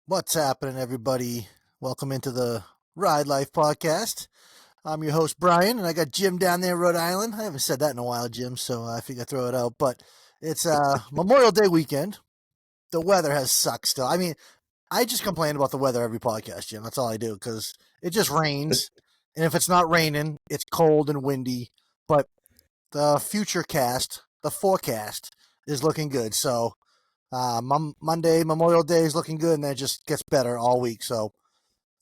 What's happening, everybody? Welcome into the Ride Life podcast. I'm your host, Brian, and I got Jim down there in Rhode Island. I haven't said that in a while, Jim, so I figured I'd throw it out. But it's Memorial Day weekend. The weather has sucked still. I mean, I just complain about the weather every podcast, Jim. That's all I do because it just rains. And if it's not raining, it's cold and windy. But the future cast, the forecast, is looking good. So Monday, Memorial Day is looking good, and then it just gets better all week. So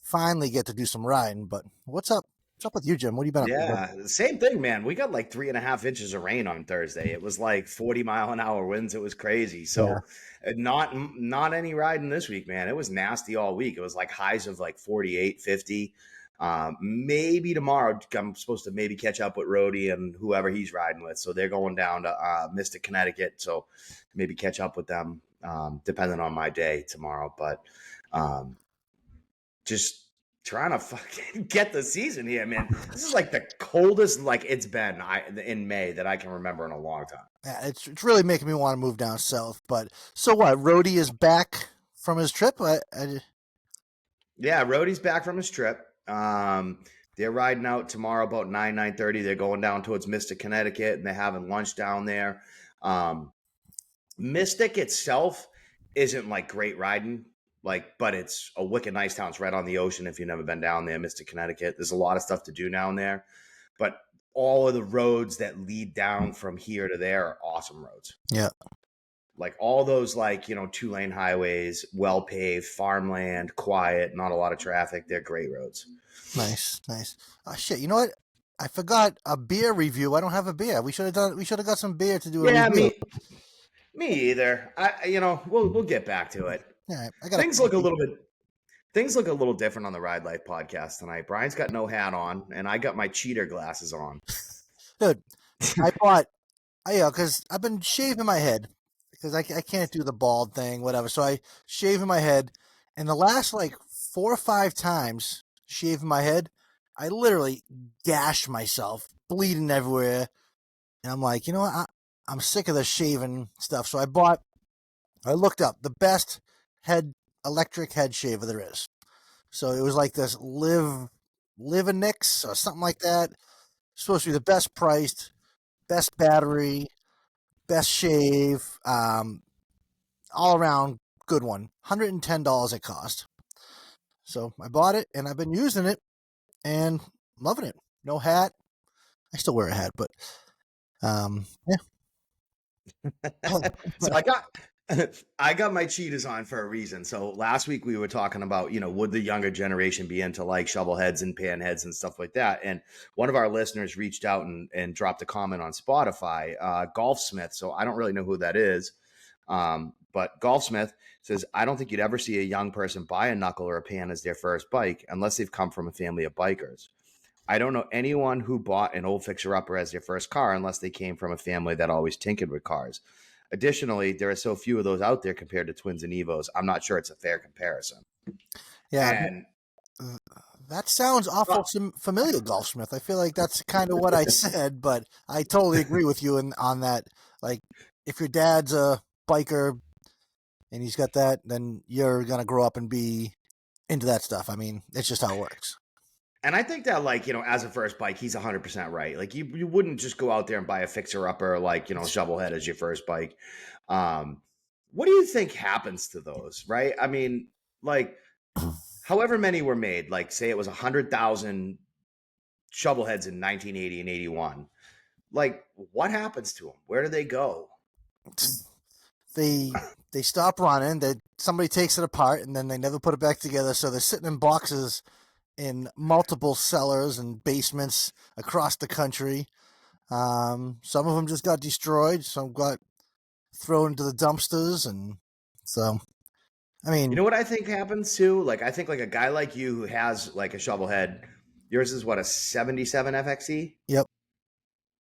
finally get to do some riding. But what's up? What's up with you, Jim? What have you been up to, bud? Yeah, same thing, man. We got like 3.5 inches of rain on Thursday. It was like 40-mile-an-hour winds. It was crazy. Yeah. So, not any riding this week, man. It was nasty all week. It was like highs of like 48, 50. Maybe tomorrow I'm supposed to maybe catch up with Rody and whoever he's riding with. So they're going down to Mystic, Connecticut. So maybe catch up with them, depending on my day tomorrow. But um, just trying to fucking get the season here, man. This is like the coldest like it's been in May that I can remember in a long time. Yeah, it's really making me want to move down south. But so what? Rhodey is back from his trip. Yeah, Rody's back from his trip. They're riding out tomorrow about 9:30. They're going down towards Mystic, Connecticut, and they're having lunch down there. Um, Mystic itself isn't like great riding, but it's a wicked nice town. It's right on the ocean. If you've never been down there, Mystic, Connecticut, there's a lot of stuff to do down there. But all of the roads that lead down from here to there are awesome roads. Yeah. Like all those, like, 2-lane highways, well paved, farmland, quiet, not a lot of traffic. They're great roads. Nice, nice. Oh shit! You know what? I forgot a beer review. I don't have a beer. We should have done. We should have got some beer to do a Yeah, review. me either. We'll get back to it. Yeah, I got Things look a little bit Things look a little different on the Ride Life podcast tonight. Brian's got no hat on, and I got my cheater glasses on. dude. I bought. Because I've been shaving my head because I can't do the bald thing, whatever. So I shave my head, and the last like 4 or 5 times shaving my head, I literally gashed myself, bleeding everywhere. And I'm like, you know what? I'm sick of the shaving stuff. So I looked up the best electric head shaver there is. So it was like this Livinix or something like that. Supposed to be the best priced, best battery, best shave, all around good one. $110 it cost. So I bought it and I've been using it and loving it. No hat. I still wear a hat, but yeah. So I got my cheaters on for a reason. So last week we were talking about, would the younger generation be into like shovel heads and pan heads and stuff like that? And one of our listeners reached out and dropped a comment on Spotify, Golfsmith. So I don't really know who that is. But Golfsmith says, I don't think you'd ever see a young person buy a knuckle or a pan as their first bike unless they've come from a family of bikers. I don't know anyone who bought an old fixer-upper as their first car unless they came from a family that always tinkered with cars. Additionally, there are so few of those out there compared to Twins and Evos. I'm not sure it's a fair comparison. Yeah, And that sounds awful familiar, Golfsmith. I feel like that's kind of what I said, but I totally agree with you on that. Like, if your dad's a biker and he's got that, then you're gonna grow up and be into that stuff. I mean, it's just how it works. I think that, like, as a first bike, he's 100% right. Like, you wouldn't just go out there and buy a fixer-upper, like, Shovelhead as your first bike. What do you think happens to those, right? I mean, like, however many were made, like, say it was 100,000 Shovelheads in 1980 and 81. Like, what happens to them? Where do they go? They stop running. Somebody takes it apart and then they never put it back together. So they're sitting in boxes in multiple cellars and basements across the country. Some of them just got destroyed. Some got thrown into the dumpsters, and so I mean, You know what I think happens too? Like, I think like a guy like you who has like a shovel head, yours is what, a 77 FXE? yep.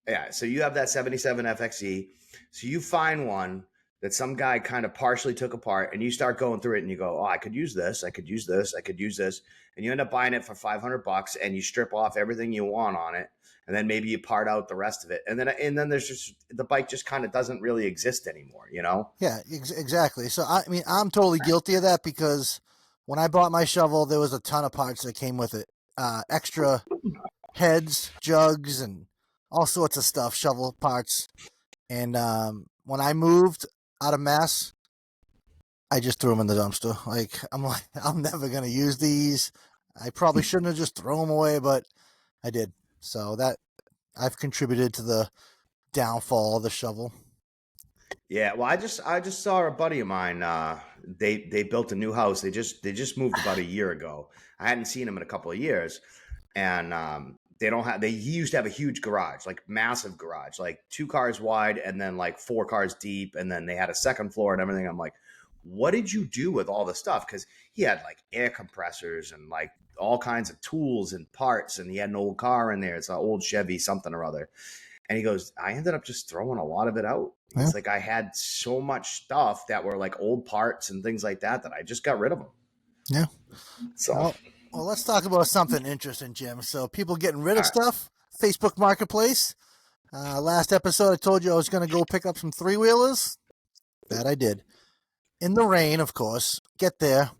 Yeah. So you have that 77 FXE. So you find one that some guy kind of partially took apart and you start going through it and you go, oh, I could use this. I could use this. I could use this. And you end up buying it for $500 and you strip off everything you want on it. And then maybe you part out the rest of it. And then there's just, the bike just kind of doesn't really exist anymore, Yeah, exactly. So I mean, I'm totally guilty of that because when I bought my shovel, there was a ton of parts that came with it. Extra heads, jugs, and all sorts of stuff, shovel parts. And when I moved out of Mass, I just threw them in the dumpster. Like, I'm never gonna use these. I probably shouldn't have just thrown them away, but I did. So that I've contributed to the downfall of the shovel. Yeah, well, I just saw a buddy of mine. They built a new house. They just moved about a year ago. I hadn't seen him in a couple of years, and they don't have. He used to have a huge garage, like massive garage, like 2 cars wide, and then like 4 cars deep, and then they had a second floor and everything. I'm like, what did you do with all the stuff? Because he had like air compressors and like all kinds of tools and parts, and he had an old car in there. It's an old Chevy something or other. And he goes, I ended up just throwing a lot of it out. Yeah. It's like I had so much stuff that were like old parts and things like that I just got rid of them. Yeah. So, well, let's talk about something interesting, Jim. So people getting rid of all right. stuff. Facebook Marketplace. Last episode, I told you I was going to go pick up some 3-wheelers. That I did. In the rain, of course. Get there.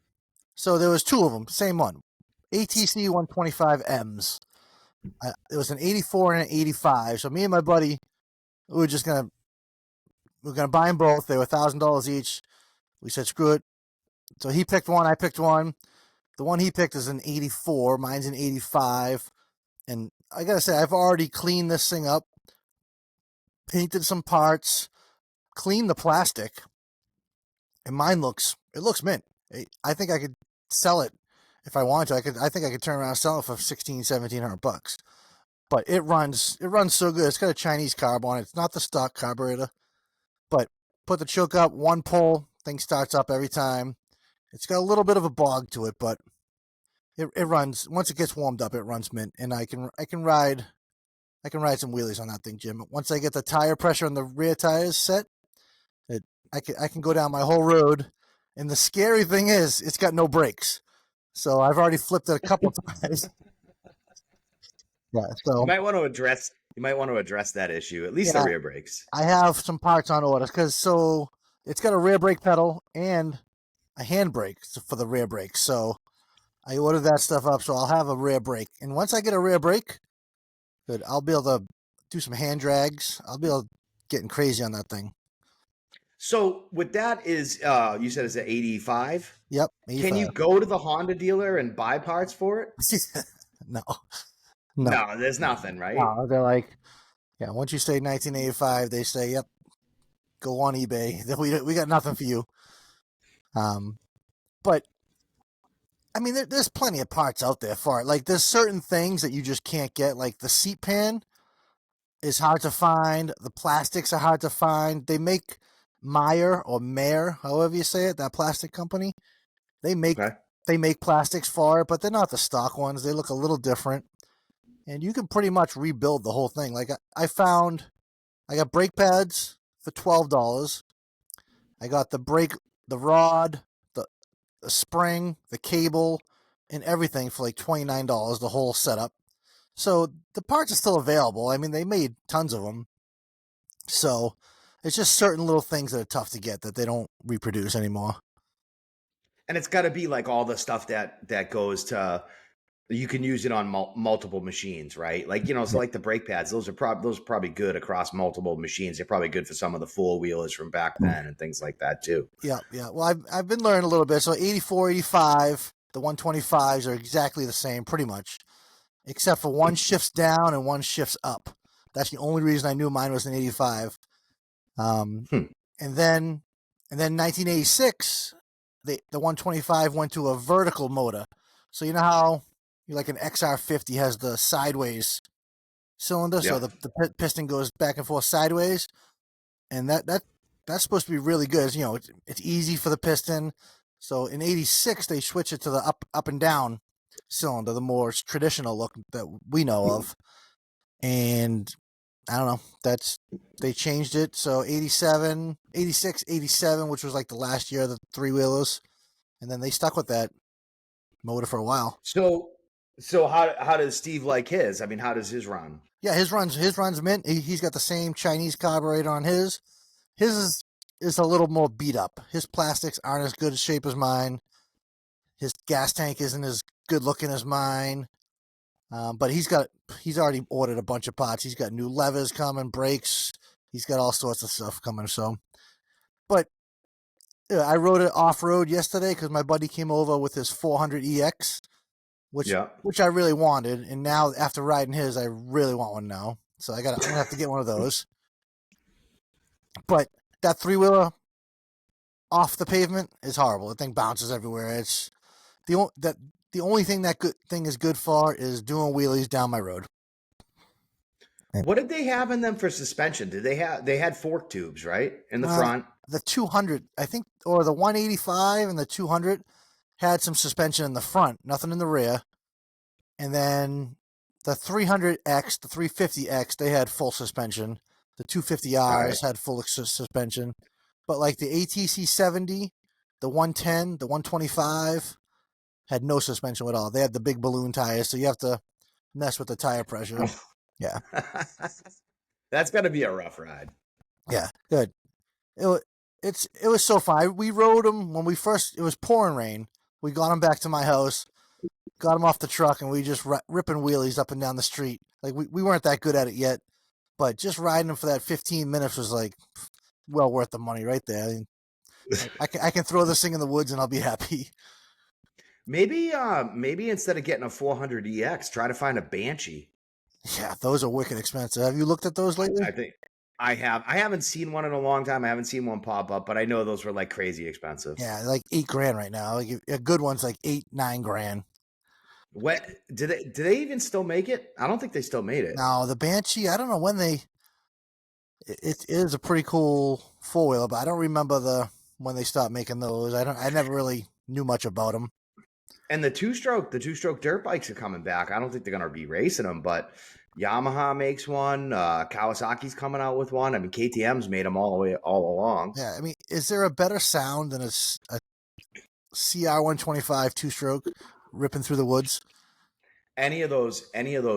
So there was 2 of them. Same one. ATC 125Ms. It was an 84 and an 85. So me and my buddy, we were gonna buy them both. They were $1,000 each. We said screw it. So he picked one. I picked one. The one he picked is an 84. Mine's an 85. And I gotta say, I've already cleaned this thing up, painted some parts, cleaned the plastic, and mine looks mint. I think I could sell it if I wanted to. I think I could turn around and sell it for $1,700-$1,700. But it runs so good. It's got a Chinese carb on it. It's not the stock carburetor. But put the choke up, one pull, thing starts up every time. It's got a little bit of a bog to it, but it runs. Once it gets warmed up, it runs mint, and I can ride some wheelies on that thing, Jim. Once I get the tire pressure on the rear tires set, I can go down my whole road. And the scary thing is, it's got no brakes, so I've already flipped it a couple times. Yeah, so You might want to address that issue, at least the rear brakes. I have some parts on order because it's got a rear brake pedal and a hand brake for the rear brake. So I ordered that stuff up, so I'll have a rear brake. And once I get a rear brake, good, I'll be able to do some hand drags. I'll be able to getting crazy on that thing. So with that is, you said it's an 85? Yep. 85. Can you go to the Honda dealer and buy parts for it? No, there's nothing, right? No, they're like, yeah. Once you say 1985, they say, "Yep, go on eBay." We got nothing for you. But I mean, there's plenty of parts out there for it. Like, there's certain things that you just can't get. Like the seat pan is hard to find. The plastics are hard to find. They make Meyer, however you say it, that plastic company. They make plastics for it, but they're not the stock ones. They look a little different. And you can pretty much rebuild the whole thing. Like I got brake pads for $12. I got the rod, the spring, the cable, and everything for like $29, the whole setup. So the parts are still available. I mean, they made tons of them. So it's just certain little things that are tough to get that they don't reproduce anymore. And it's got to be like all the stuff that goes to, you can use it on multiple machines, right? Like, so like the brake pads, those are probably good across multiple machines. They're probably good for some of the 4-wheelers from back then and things like that too. Yeah. Well, I've been learning a little bit. So 84, 85, the 125s are exactly the same, pretty much, except for one shifts down and one shifts up. That's the only reason I knew mine was an 85. And then 1986, the 125 went to a vertical motor. So you know how like an XR50 has the sideways cylinder, so the piston goes back and forth sideways, and that's supposed to be really good. It's easy for the piston. So in 86 they switched it to the up and down cylinder, the more traditional look that we know of. And I don't know, they changed it. So 87, 86, 87, which was like the last year of the 3-wheelers, and then they stuck with that motor for a while. So how does Steve like his? I mean, how does his run? Yeah, his runs mint. He's got the same Chinese carburetor on his. His is a little more beat up. His plastics aren't as good a shape as mine. His gas tank isn't as good looking as mine. But he's already ordered a bunch of parts. He's got new levers coming, brakes. He's got all sorts of stuff coming. So, but I rode it off road yesterday because my buddy came over with his 400EX, which I really wanted. And now after riding his, I really want one now. So I'm gonna have to get one of those. But that 3-wheeler off the pavement is horrible. The thing bounces everywhere. It's the only thing that thing is good for is doing wheelies down my road. What did they have in them for suspension? They had fork tubes, right? In the front? The 200, I think, or the 185 and the 200 had some suspension in the front, nothing in the rear. And then the 300X, the 350X, they had full suspension. The 250Rs had full suspension. But like the ATC 70, the 110, the 125 had no suspension at all. They had the big balloon tires, so you have to mess with the tire pressure. Yeah. That's got to be a rough ride. Yeah, good. It was so fun. We rode them when it was pouring rain. We got them back to my house, got them off the truck, and we just ripping wheelies up and down the street. Like we weren't that good at it yet, but just riding them for that 15 minutes was like well worth the money right there. I mean, I can throw this thing in the woods and I'll be happy. Maybe instead of getting a 400EX, try to find a Banshee. Yeah, those are wicked expensive. Have you looked at those lately? I think I have. I haven't seen one in a long time. I haven't seen one pop up, but I know those were like crazy expensive. Yeah, like $8,000 right now. Like a good one's like $8-9 grand. What do they even still make it? I don't think they still made it. No, the Banshee. I don't know when they. It is a pretty cool 4-wheeler, but I don't remember when they stopped making those. I never really knew much about them. And the two-stroke dirt bikes are coming back. I don't think they're going to be racing them, but Yamaha makes one. Kawasaki's coming out with one. I mean, KTM's made them all along. Yeah, I mean, is there a better sound than a CR125 two-stroke ripping through the woods? Any of those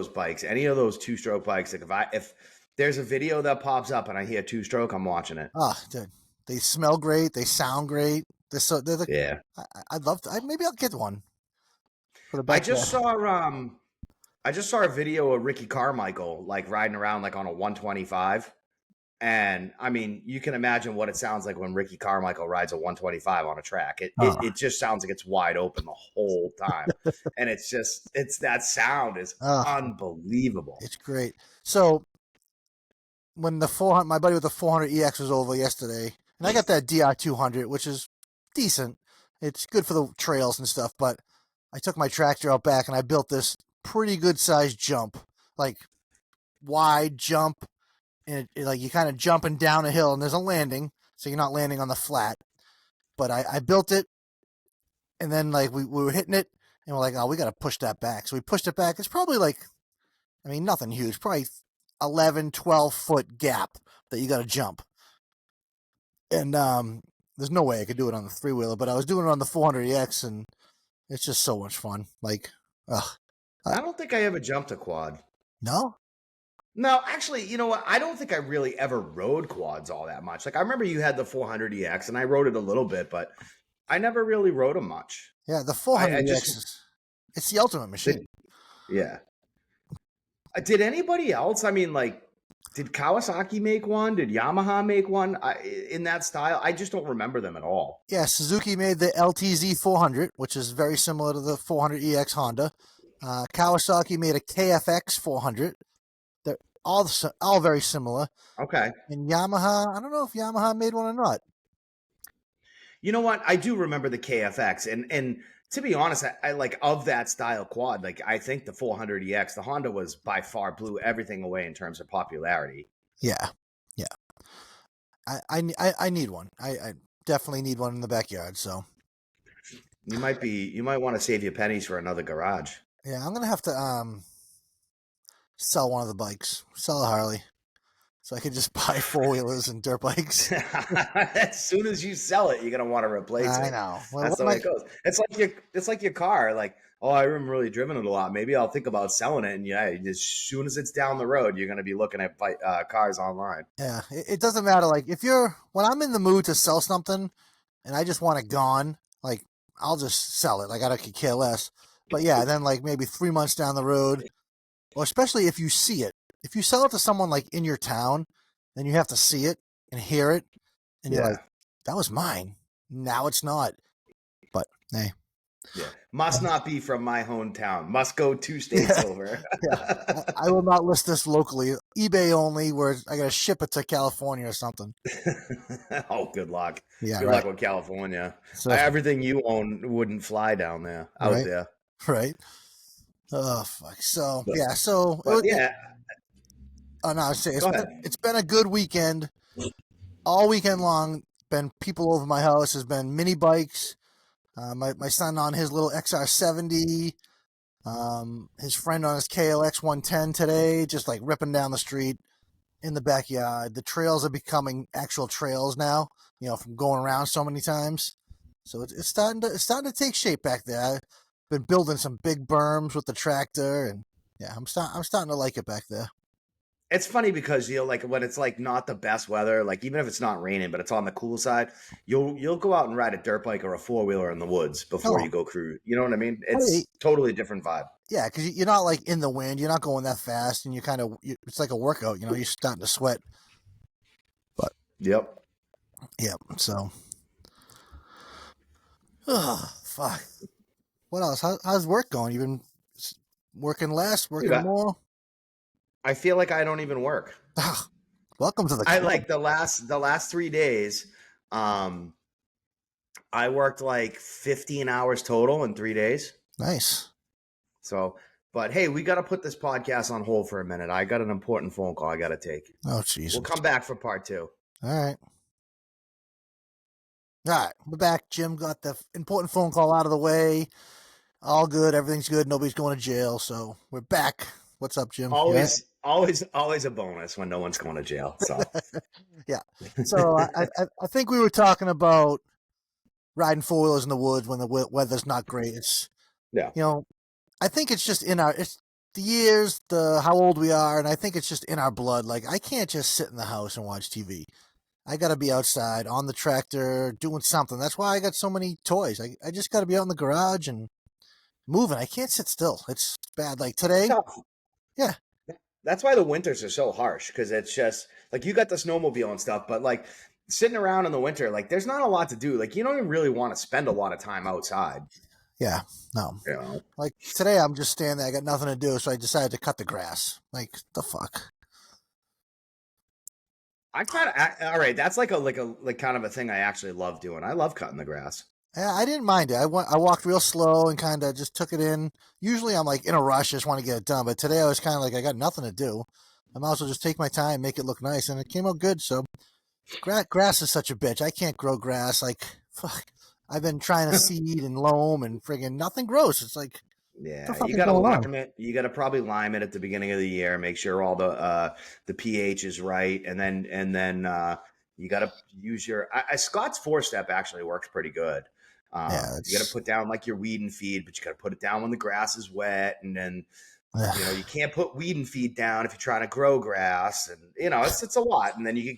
bikes, any of those two-stroke bikes. Like if there's a video that pops up and I hear two-stroke, I'm watching it. Oh, dude, they smell great. They sound great. Yeah. I'd love to. Maybe I'll get one. I just saw a video of Ricky Carmichael like riding around like on a 125, and I mean you can imagine what it sounds like when Ricky Carmichael rides a 125 on a track. It just sounds like it's wide open the whole time, and it's that sound is unbelievable. It's great. So when my buddy with the 400EX was over yesterday, and I got that DR200, which is decent. It's good for the trails and stuff, but I took my tractor out back and I built this pretty good sized jump, like wide jump, and like you kind of jumping down a hill and there's a landing, so you're not landing on the flat. But I built it, and then like we were hitting it, and we're like, oh, we got to push that back. So we pushed it back. It's probably like, I mean, nothing huge, probably 11, 12-foot gap that you got to jump. And there's no way I could do it on the 3-wheeler, but I was doing it on the 400EX, and it's just so much fun. Like, I don't think I ever jumped a quad. No? No, actually, you know what? I don't think I really ever rode quads all that much. Like, I remember you had the 400EX, and I rode it a little bit, but I never really rode them much. Yeah, the 400EX it's the ultimate machine. Yeah. Did anybody else? I mean, like, did Kawasaki make one? Did Yamaha make one in that style? I just don't remember them at all. Yeah, Suzuki made the LTZ 400, which is very similar to the 400EX Honda. Kawasaki made a KFX 400. They're all very similar. Okay. And Yamaha, I don't know if Yamaha made one or not. You know what? I do remember the KFX, and to be honest, I like of that style quad. Like I think the 400EX, the Honda was by far blew everything away in terms of popularity. Yeah. I need one. I definitely need one in the backyard. So you might want to save your pennies for another garage. Yeah, I'm gonna have to sell one of the bikes, sell a Harley, so I could just buy 4-wheelers and dirt bikes. As soon as you sell it, you're gonna want to replace it. I know. Well, that's the way it goes. It's like your car. Like, oh, I haven't really driven it a lot. Maybe I'll think about selling it. And yeah, as soon as it's down the road, you're gonna be looking at cars online. Yeah, it doesn't matter. Like when I'm in the mood to sell something, and I just want it gone, like I'll just sell it. Like I could care less. But yeah, then like maybe 3 months down the road, or especially if you see it, if you sell it to someone like in your town, then you have to see it and hear it, and you're like, Yeah. that was mine. Now it's not. But hey, Yeah. Must not be from my hometown. Must go 2 states yeah, over. yeah. I will not list this locally. eBay only, where I gotta ship it to California or something. Oh, good luck. Yeah, Good right. luck with California. So Everything you own wouldn't fly down there, out right, there. right. Oh fuck. So But, yeah. So but yeah, oh no, I say go ahead. it's been a good weekend all weekend long. Been people over my house. Has been mini bikes. My son on his little XR70. His friend on his KLX 110 today, just like ripping down the street in the backyard. The trails are becoming actual trails now. You know, from going around so many times. So it's starting to take shape back there. I've been building some big berms with the tractor, and yeah, I'm starting to like it back there. It's funny because like when it's like not the best weather, like even if it's not raining, but it's on the cool side, you'll go out and ride a dirt bike or a four-wheeler in the woods before Oh, you go cruise. You know what I mean? hey, It's totally different vibe. yeah, because you're not like in the wind. You're not going that fast, and it's like a workout. You know, you're starting to sweat. But Yep. yeah, so oh fuck. What else? How's work going? You've been working less, Dude, working more. I feel like I don't even work. Ah, welcome to the I club. like the last 3 days. Um, I worked like 15 hours total in 3 days. Nice. So, but hey, we got to put this podcast on hold for a minute. I got an important phone call I got to take. Oh We'll Jesus. come back for part two. All right. All right. We're back. Jim got the important phone call out of the way. All good. Everything's good. Nobody's going to jail. So we're back. What's up, Jim? You all right? Always a bonus when no one's going to jail. So, Yeah. So I think we were talking about riding four wheelers in the woods when the weather's not great. It's yeah. you know I think it's just it's the years, the how old we are, and I think it's just in our blood. Like I can't just sit in the house and watch TV. I got to be outside on the tractor doing something. That's why I got so many toys. I just got to be out in the garage and moving. I can't sit still. It's bad. Like It's today, tough. yeah, That's why the winters are so harsh because it's just like you got the snowmobile and stuff, but like sitting around in the winter, like there's not a lot to do. Like you don't even really want to spend a lot of time outside. yeah, no. You know, Like today, I'm just standing there. I got nothing to do, so I decided to cut the grass. Like the fuck. I kind of all right. That's like kind of a thing I actually love doing. I love cutting the grass. Yeah, I didn't mind it. I walked real slow and kind of just took it in. Usually, I'm like in a rush, just want to get it done. But today, I was kind of like I got nothing to do. I might as well just take my time, make it look nice, and it came out good. So grass is such a bitch. I can't grow grass. Like fuck. I've been trying to seed and loam and friggin' nothing grows. It's like what the Yeah, fuck you is got to going on? lime it. You got to probably lime it at the beginning of the year. Make sure all the pH is right, and then you got to use your Scott's 4-step actually works pretty good. Yeah, You got to it's put down like your weed and feed, but you got to put it down when the grass is wet, and then ugh. you can't put weed and feed down if you're trying to grow grass, and it's a lot. And then you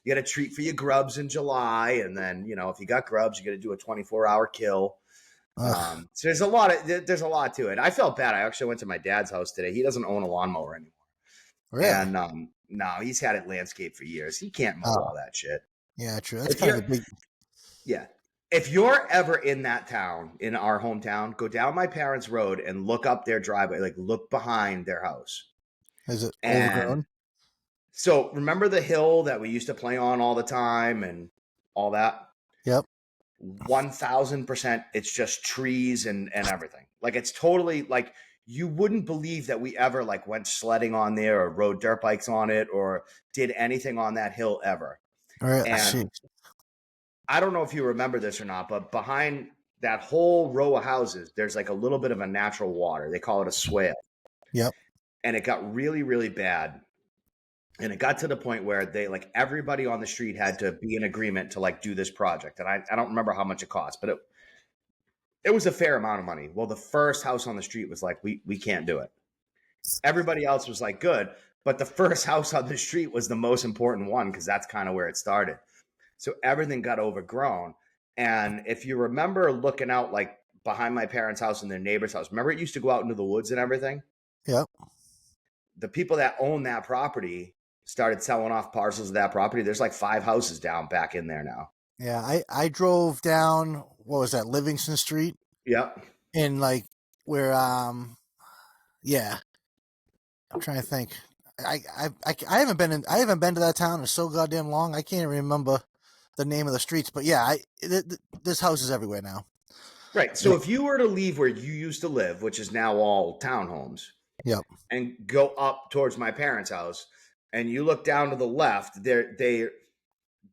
got to treat for your grubs in July, and then if you got grubs, you got to do a 24-hour kill. Ugh. So there's a lot to it. I felt bad. I actually went to my dad's house today. He doesn't own a lawnmower anymore, Really? and no, he's had it landscaped for years. He can't mow Oh, all that shit. yeah, true. That's If kind of a you're big. yeah, if you're ever in that town, in our hometown, go down my parents' road and look up their driveway. Like look behind their house. Is it And overgrown? so remember the hill that we used to play on all the time and all that. Yep. 1000%, it's just trees and everything. Like it's totally like you wouldn't believe that we ever like went sledding on there or rode dirt bikes on it or did anything on that hill ever. All right. And Jeez. I don't know if you remember this or not, but behind that whole row of houses, there's like a little bit of a natural water. They call it a swale. Yep. And it got really, really bad. And it got to the point where they like everybody on the street had to be in agreement to like do this project. And I don't remember how much it cost, but it was a fair amount of money. Well, the first house on the street was like, we can't do it. Everybody else was like, good. But the first house on the street was the most important one because that's kind of where it started. So everything got overgrown. And if you remember looking out like behind my parents' house and their neighbor's house, remember it used to go out into the woods and everything? Yep. The people that own that property started selling off parcels of that property. There's like 5 houses down back in there now. Yeah. I drove down, what was that, Livingston Street? Yep. In like where, yeah, I'm trying to think. I haven't been I haven't been to that town in so goddamn long. I can't remember the name of the streets, but yeah, this house is everywhere now. Right. So if you were to leave where you used to live, which is now all townhomes, Yep. and go up towards my parents' house, and you look down to the left, there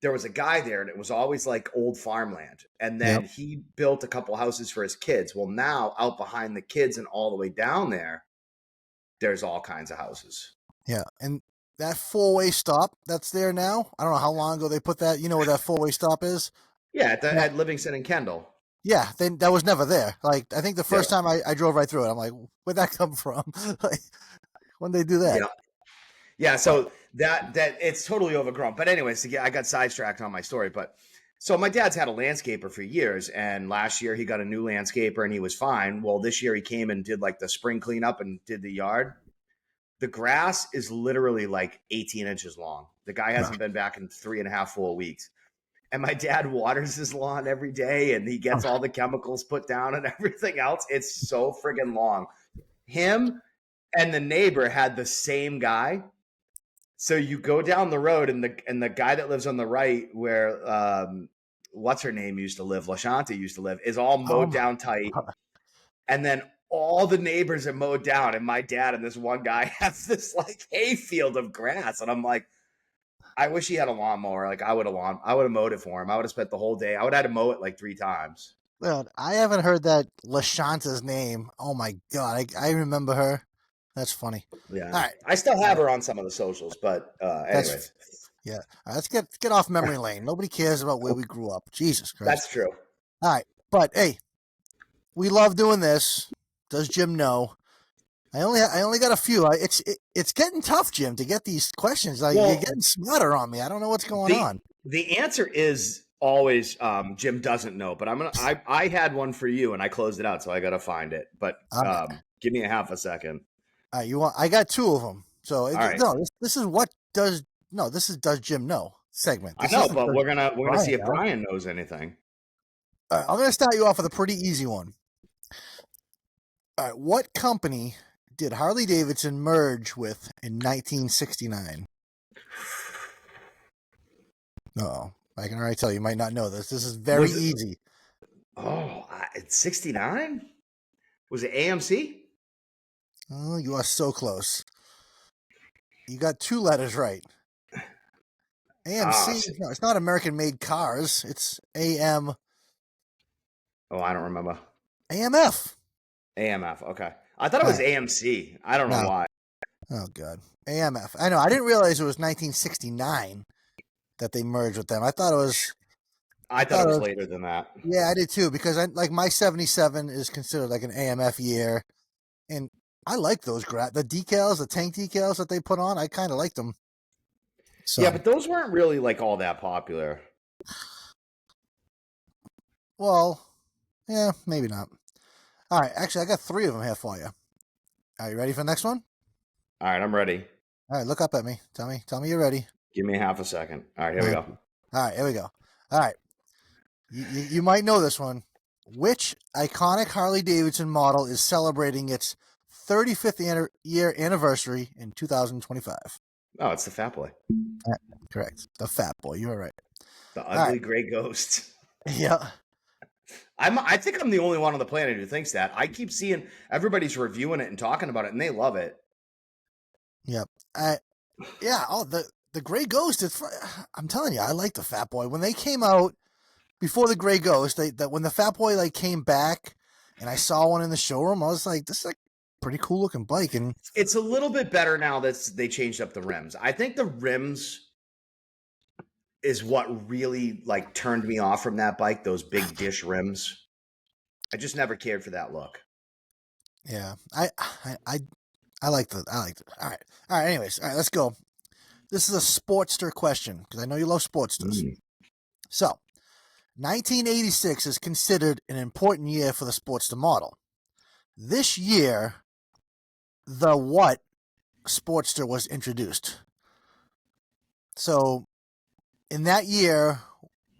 was a guy there, and it was always like old farmland. And then he built a couple houses for his kids. Well, now out behind the kids and all the way down there, there's all kinds of houses. Yeah, and that 4-way stop that's there now. I don't know how long ago they put that. You know where that 4-way stop is? Yeah, at Livingston and Kendall. Yeah, that was never there. Like I think the first time I drove right through it, I'm like, where'd that come from? Like, when they do that? Yeah. So that it's totally overgrown. But anyways, I got sidetracked on my story. But so my dad's had a landscaper for years, and last year he got a new landscaper and he was fine. Well, this year he came and did like the spring cleanup and did the yard. The grass is literally like 18 inches long. The guy hasn't been back in 3.5, 4 weeks. And my dad waters his lawn every day, and he gets all the chemicals put down and everything else. It's so friggin' long. Him and the neighbor had the same guy. So you go down the road, and the guy that lives on the right, where what's her name used to live, LaShanta used to live, is all mowed down tight. And then all the neighbors are mowed down, and my dad and this one guy have this like hayfield of grass. And I'm like, I wish he had a lawnmower. Like I would have mowed it for him. I would have spent the whole day. I would have had to mow it like 3 times. Well, I haven't heard that LaShanta's name. Oh my god, I remember her. That's funny. Yeah. All right. I still have her on some of the socials, but anyways. Yeah. All right, let's get off memory lane. Nobody cares about where we grew up. Jesus Christ. That's true. All right. But hey, we love doing this. Does Jim know? I only got a few. It's getting tough, Jim, to get these questions. Like you're getting smarter on me. I don't know what's going on. The answer is always Jim doesn't know, but I had one for you and I closed it out, so I got to find it. But give me a half a second. All right, I got 2 of them. So right. No, this is this is Does Jim Know segment. I know, but we're gonna see if Brian knows anything. All right, I'm gonna start you off with a pretty easy one. All right, what company did Harley Davidson merge with in 1969? Oh, I can already tell you might not know this. This is very easy. Oh, it's 69? Was it AMC? Oh, you are so close. You got 2 letters right. AMC, no, it's not American Made Cars. It's AM. Oh, I don't remember. AMF. AMF, okay. I thought it was AMC. I don't know why. Oh, God. AMF. I know. I didn't realize it was 1969 that they merged with them. I thought it was later than that. Yeah, I did too, because my 77 is considered like an AMF year. And I like those the decals, the tank decals that they put on. I kind of like them. So. Yeah, but those weren't really like all that popular. Well, yeah, maybe not. All right, actually, I got 3 of them here for you. Are you ready for the next one? All right, I'm ready. All right, look up at me. Tell me you're ready. Give me half a second. All right, here we go. All right, here we go. All right, you might know this one. Which iconic Harley Davidson model is celebrating its 35th year anniversary in 2025? Oh, it's the Fat Boy. Correct. The Fat Boy. You were right. The ugly gray ghost. Yeah. I think I'm the only one on the planet who thinks that. I keep seeing everybody's reviewing it and talking about it, and they love it. Yep. Yeah. Oh, the gray ghost. I'm telling you, I like the Fat Boy. When they came out before the gray ghost, when the Fat Boy like came back, and I saw one in the showroom, I was like, this is like pretty cool looking bike. And it's a little bit better now that they changed up the rims. I think the rims is what really like turned me off from that bike. Those big dish rims. I just never cared for that look. Yeah, I like it. All right. Anyways, all right, let's go. This is a Sportster question because I know you love Sportsters. So, 1986 is considered an important year for the Sportster model. This year, the what Sportster was introduced? So, in that year,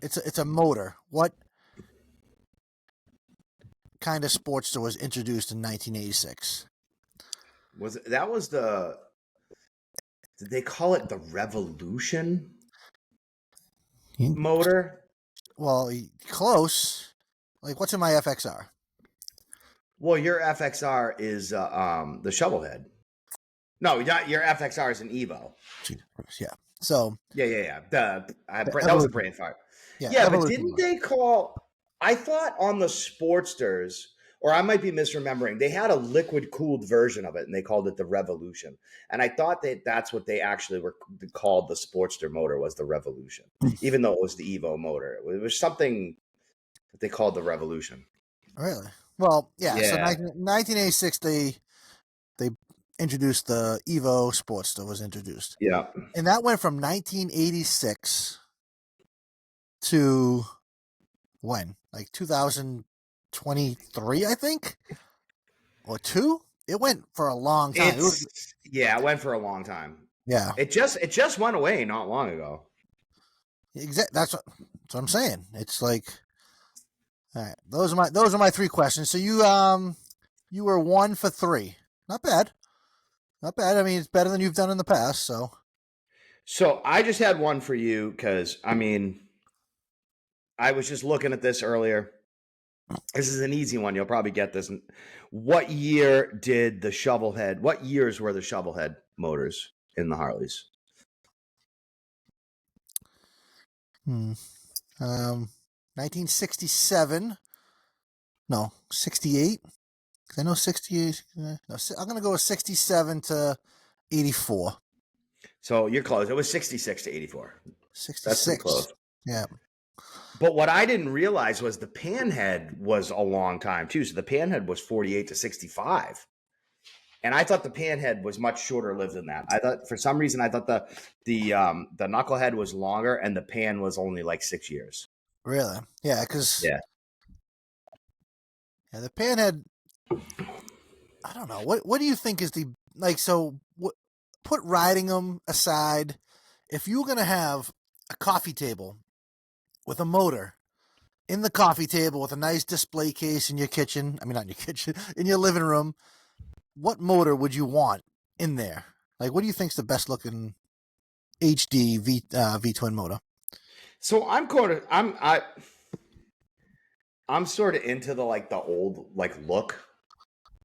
it's a motor. What kind of Sportster was introduced in 1986? Did they call it the Revolution Hmm? motor? Well, close. Like, what's in my FXR? Well, your FXR is the Shovelhead. No, your FXR is an Evo. Yeah. So Yeah. That was the Evolution. brand fire. Yeah, Yeah, but Evolution. didn't they call? I thought on the Sportsters, or I might be misremembering. They had a liquid cooled version of it, and they called it the Revolution. And I thought that's what they actually were called. The Sportster motor was the Revolution, even though it was the Evo motor. It was something that they called the Revolution. Really? Well, yeah. So Yeah. 1986, they introduced the Evo Sportster was introduced, Yeah. and that went from 1986 to when? Like 2023, I think, or two. It went for a long time. It went for a long time. Yeah. It just went away not long ago. That's what I'm saying. It's like, all right. Those are my three questions. So you were 1 for 3. Not bad. Not bad. I mean, it's better than you've done in the past. So I just had one for you because I was just looking at this earlier. This is an easy one. You'll probably get this. What years were the Shovelhead motors in the Harleys? 1967. No, 68. I know 68. No, I'm going to go with 67 to 84. So you're close. It was 66 to 84. 66. That's pretty close. Yeah. But what I didn't realize was the Panhead was a long time too. So the Panhead was 48 to 65. And I thought the Panhead was much shorter lived than that. I thought for some reason the Knucklehead was longer and the Pan was only like 6 years. Really? Yeah, because yeah, the Panhead. I don't know. What do you think is the like? So put riding them aside. If you were gonna have a coffee table with a motor in the coffee table with a nice display case in your kitchen, I mean not in your kitchen, in your living room, what motor would you want in there? Like, what do you think's the best looking HD V twin motor? So I'm sort of into the old look,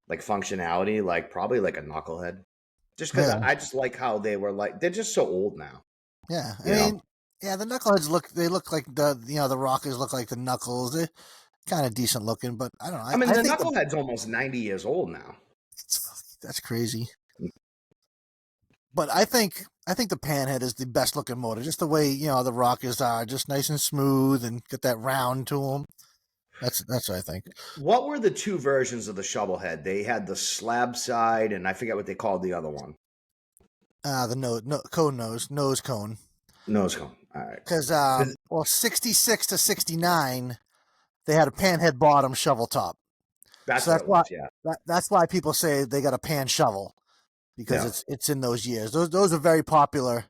like functionality, like probably like a Knucklehead, just because I just like how they were they're just so old now. Yeah, I mean, yeah, the Knuckleheads look like the Rockers look like the Knuckles. They're kind of decent looking, but I don't know. I mean, the Knucklehead's almost 90 years old now. That's crazy. But I think the Panhead is the best looking motor. Just the way the Rockers are, just nice and smooth and get that round to them. That's what I think. What were the two versions of the Shovelhead? They had the slab side, and I forget what they called the other one. The nose cone. Nose cone. All right. Because 66 to 69, they had a Panhead bottom, shovel top. That's why people say they got a pan shovel, because it's in those years. Those are very popular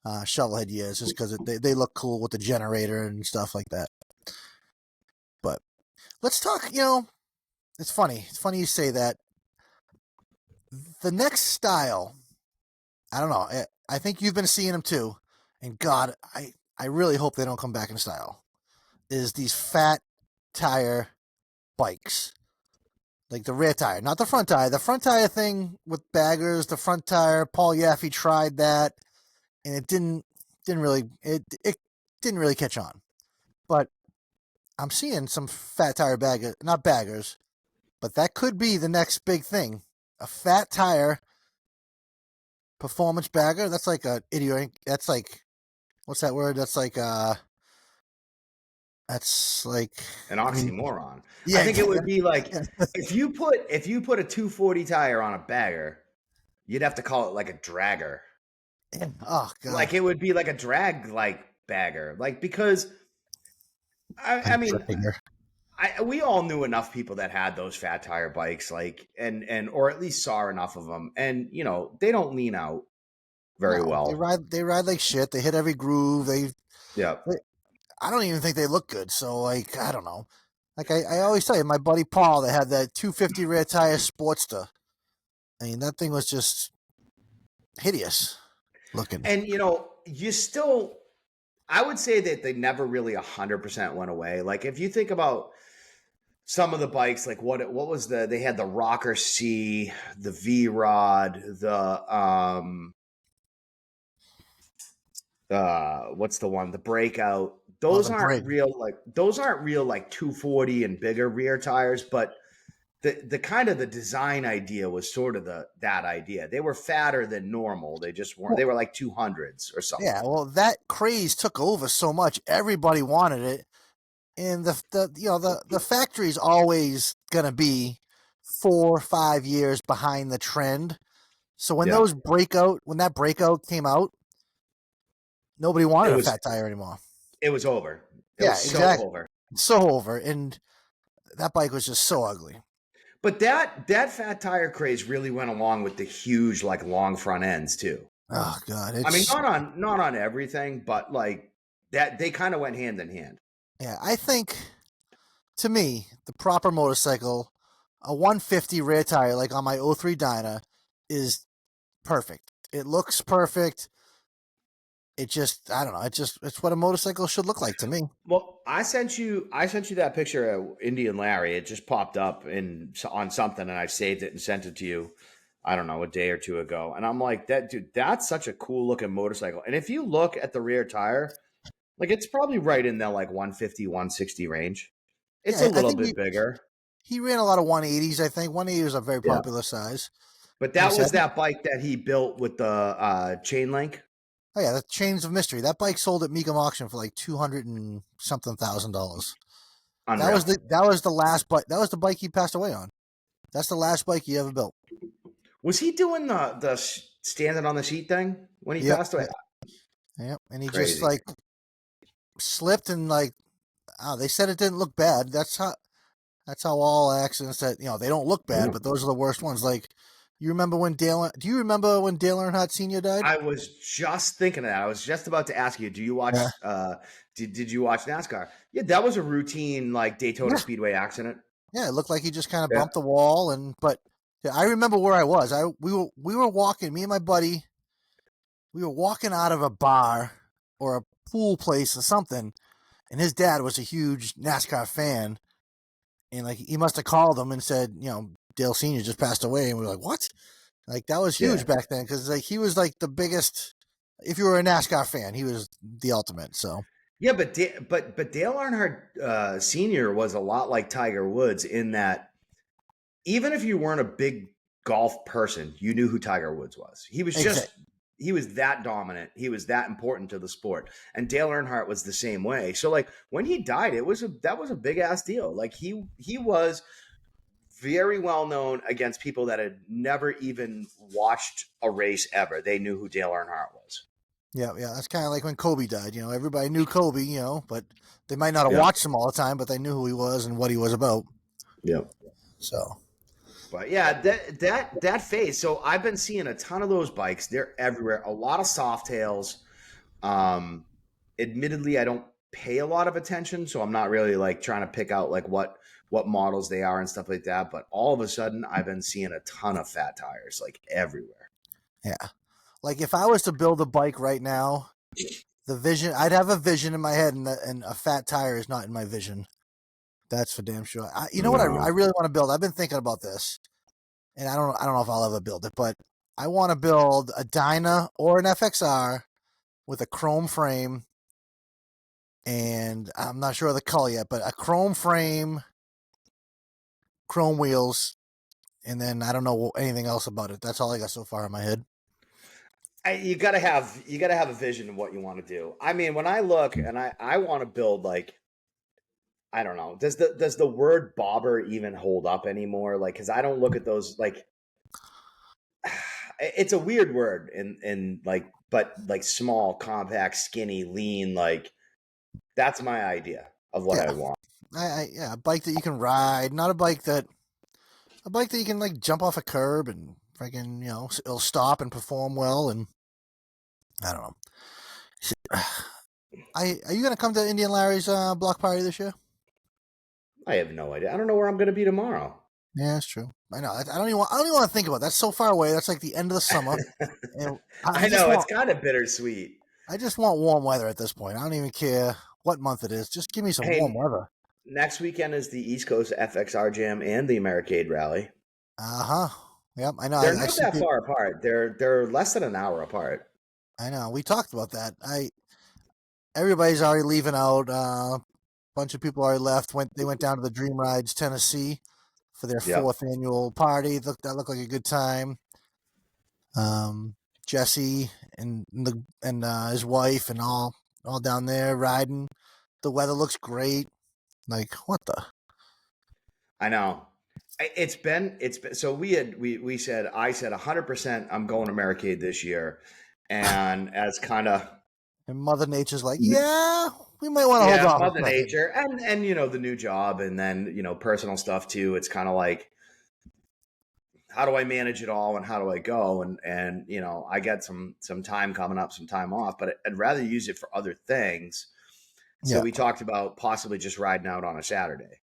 shovelhead years, just because they look cool with the generator and stuff like that. But let's talk. It's funny. It's funny you say that. The next style, I don't know. I think you've been seeing them too, and God, I really hope they don't come back in style. Is these fat tire bikes. Like the rear tire, not the front tire. The front tire thing with baggers, the front tire, Paul Yaffe tried that, and it didn't really catch on. But I'm seeing some fat tire not baggers, but that could be the next big thing. A fat tire performance bagger. That's like a idiot. That's like, what's that word? That's like an oxymoron. Yeah, I think it would be like if you put a 240 tire on a bagger, you'd have to call it like a dragger. Oh God! Like it would be like a drag bagger, because I mean, we all knew enough people that had those fat tire bikes, like, and or at least saw enough of them, and they don't lean out very No, well. they ride like shit. They hit every groove. Yeah. I don't even think they look good. So like, I don't know. Like I always tell you, my buddy Paul that had that 250 rear tire Sportster. I mean, that thing was just hideous looking. And you still, I would say that they never really 100% went away. Like if you think about some of the bikes, like what was they had the Rocker C, the V Rod, the what's the one, the Breakout. Oh, Those the aren't brake. real, like 240 and bigger rear tires, but the kind of the design idea was sort of that idea. They were fatter than normal. They just weren't. They were like 200s or something. Yeah, well, that craze took over so much. Everybody wanted it, and the factory's always gonna be 4 or 5 years behind the trend. So when Yeah, that breakout came out, nobody it wanted a was fat tire anymore. it was over. It Yeah, was so exactly. over. So over, and that bike was just so ugly. But that fat tire craze really went along with the huge, like, long front ends too. Oh God, I mean, it's not on everything, but like that they kind of went hand in hand. yeah. I think to me the proper motorcycle, a 150 rear tire like on my '03 Dyna, is perfect. It looks perfect. It just I don't know. It's what a motorcycle should look like to me. Well, I sent you that picture of Indian Larry. It just popped up on something, and I saved it and sent it to you. I don't know, a day or two ago, and I'm like, that dude, that's such a cool looking motorcycle. And if you look at the rear tire, like it's probably right in that like 150, 160 range. It's a Yeah, I little think bit bigger. he ran a lot of 180s. I think 180 is a very Yeah. popular size. But Like I that said, was that bike that he built with the chain link. oh yeah, the Chains of Mystery. That bike sold at Mecum auction for like 200 and something $1,000. Unreal. That was the last bike. That was the bike he passed away on. That's the last bike he ever built. Was he doing the standing on the seat thing when he Yep, passed away? yep. And he just Crazy. like slipped and like, oh, they said it didn't look bad. That's how all accidents that they don't look bad, but those are the worst ones. Like, you remember when Dale? Do you remember when Dale Earnhardt Sr. died? I was just thinking of that. I was just about to ask you, do you watch Yeah, did you watch NASCAR? Yeah, that was a routine like Daytona yeah, Speedway accident. yeah. It looked like he just kind of Yeah. bumped the wall, but yeah, I remember where I was. We were walking. Me and my buddy. We were walking out of a bar or a pool place or something, and his dad was a huge NASCAR fan, and like he must have called him and said, Dale Senior just passed away, and we were like, what? Like that was Yeah. huge back then because like he was like the biggest. If you were a NASCAR fan, he was the ultimate. So Yeah, but Dale Earnhardt Sr. was a lot like Tiger Woods in that even if you weren't a big golf person, you knew who Tiger Woods was. exactly. He was that dominant. He was that important to the sport. And Dale Earnhardt was the same way. So like when he died, that was a big ass deal. Like he was very well known against people that had never even watched a race ever. They knew who Dale Earnhardt was. Yeah, yeah. That's kind of like when Kobe died. Everybody knew Kobe. But they might not have Yeah. watched him all the time, but they knew who he was and what he was about. Yeah. So But yeah, that phase. So I've been seeing a ton of those bikes. They're everywhere. A lot of soft tails. Um, admittedly, I don't pay a lot of attention, so I'm not really like trying to pick out like what models they are and stuff like that. But all of a sudden, I've been seeing a ton of fat tires like everywhere. yeah, like if I was to build a bike right now, I'd have a vision in my head, and a fat tire is not in my vision. That's for damn sure. You know what I No. really want to build? I've been thinking about this, and I don't know if I'll ever build it, but I want to build a Dyna or an FXR with a chrome frame, and I'm not sure of the color yet, but a chrome frame, chrome wheels, and then I don't know anything else about it. That's all I got so far in my head. You gotta have a vision of what you want to do. I mean, when I look and I want to build like I don't know, does the word bobber even hold up anymore? Like, because I don't look at those like it's a weird word in but like small, compact, skinny, lean, like that's my idea. of what I Yeah. want. Yeah, a bike that you can ride, not a bike that you can like jump off a curb and freaking, it'll stop and perform well. And I don't know. Are you gonna come to Indian Larry's block party this year? I have no idea. I don't know where I'm going to be tomorrow. Yeah, that's true. I know. I don't even want to think about it. That's so far away. That's like the end of the summer, and I know it's kind of bittersweet. I just want warm weather at this point. I don't even care what month it is. Just give me some warm Hey, weather. next weekend is the East Coast FXR Jam and the Americade Rally. Uh huh. Yep, I know. They're I not see that people. far apart. They're less than an hour apart. I know. We talked about that. Everybody's already leaving out. Bunch of people already left. They went down to the Dream Rides, Tennessee, for their Yep. 4th annual party. That looked like a good time. Jesse and his wife and all down there riding. The weather looks great. Like what the? I know. It's been so we said I said 100% I'm going to Americade this year, and as kind of And Mother Nature's like, yeah, we might want to hold yeah, off Mother a second. Nature and the new job and then personal stuff too. It's kind of like how do I manage it all and how do I go and I got some time coming up, some time off, but I'd rather use it for other things. So Yeah, we talked about possibly just riding out on a Saturday,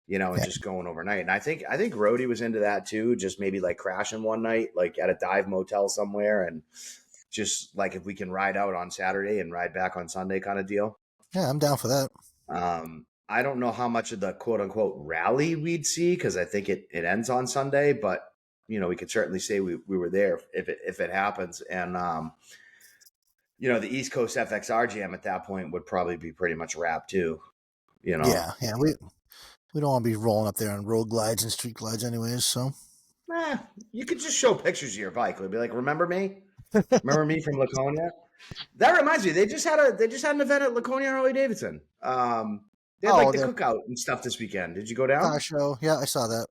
and yeah, just going overnight. And I think Rhodey was into that too, just maybe like crashing one night, like at a dive motel somewhere, and just like if we can ride out on Saturday and ride back on Sunday kind of deal. yeah. I'm down for that. I don't know how much of the quote unquote rally we'd see because I think it ends on Sunday, but we could certainly say we were there if it happens. And the East Coast FXR Jam at that point would probably be pretty much wrapped too. Yeah, yeah. We don't want to be rolling up there on road glides and street glides, anyways. So You could just show pictures of your bike. It'd be like, remember me? Remember me from Laconia? That reminds me, they just had an event at Laconia Harley Davidson. They had like the the cookout and stuff this weekend. Did you go car down? show. Yeah, I saw that.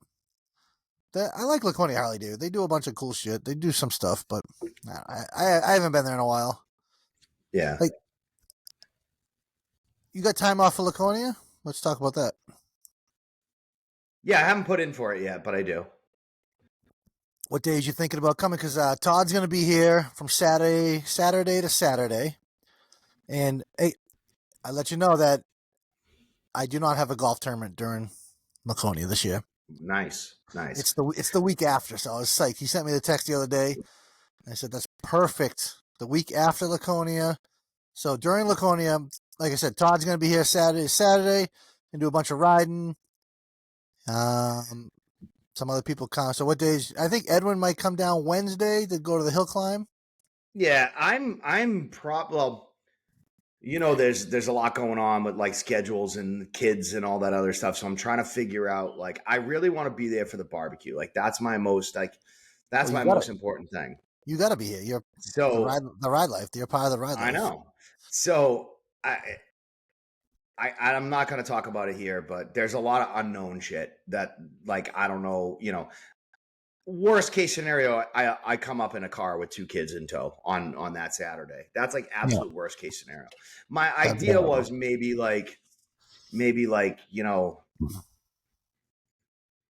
I like Laconia Harley, dude. They do a bunch of cool shit. They do some stuff, but I haven't been there in a while. Yeah. Like, you got time off for Laconia? Let's talk about that. Yeah, I haven't put in for it yet, but I do. What days you thinking about coming? Because Todd's going to be here from Saturday to Saturday, and hey, I let you know that I do not have a golf tournament during Laconia this year. Nice. It's the week after, so I was psyched. He sent me the text the other day. I said that's perfect. The week after Laconia. So during Laconia, like I said, Todd's going to be here Saturday, and do a bunch of riding. Some other people come. So what days? I think Edwin might come down Wednesday to go to the hill climb. Yeah, well, there's a lot going on with like schedules and kids and all that other stuff. So I'm trying to figure out like I really want to be there for the barbecue. Like that's my most important thing. You got to be here. You're So the ride life. You're part of the ride life. I know. So I'm not going to talk about it here, but there's a lot of unknown shit that like I don't know. Worst case scenario, I come up in a car with 2 kids in tow on that Saturday. That's like absolute worst case scenario. My idea was maybe like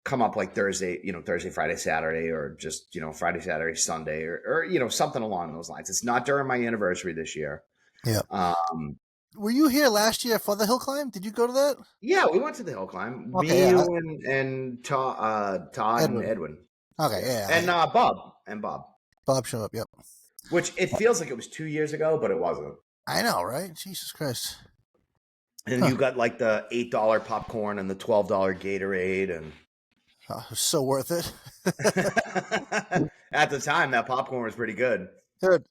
come up like Thursday, Thursday, Friday, Saturday, or just Friday, Saturday, Sunday, or something along those lines. It's not during my anniversary this year. Yeah. Were you here last year for the hill climb? Did you go to that? Yeah, we went to the hill climb. Okay, You and Todd and Edwin. Okay, yeah. And Bob. Bob showed up. Yep. Which it feels like it was 2 years ago, but it wasn't. I know, right? Jesus Christ. And you got like the $8 popcorn and the $12 Gatorade, and it was so worth it. at the time, that popcorn was pretty good. Dude,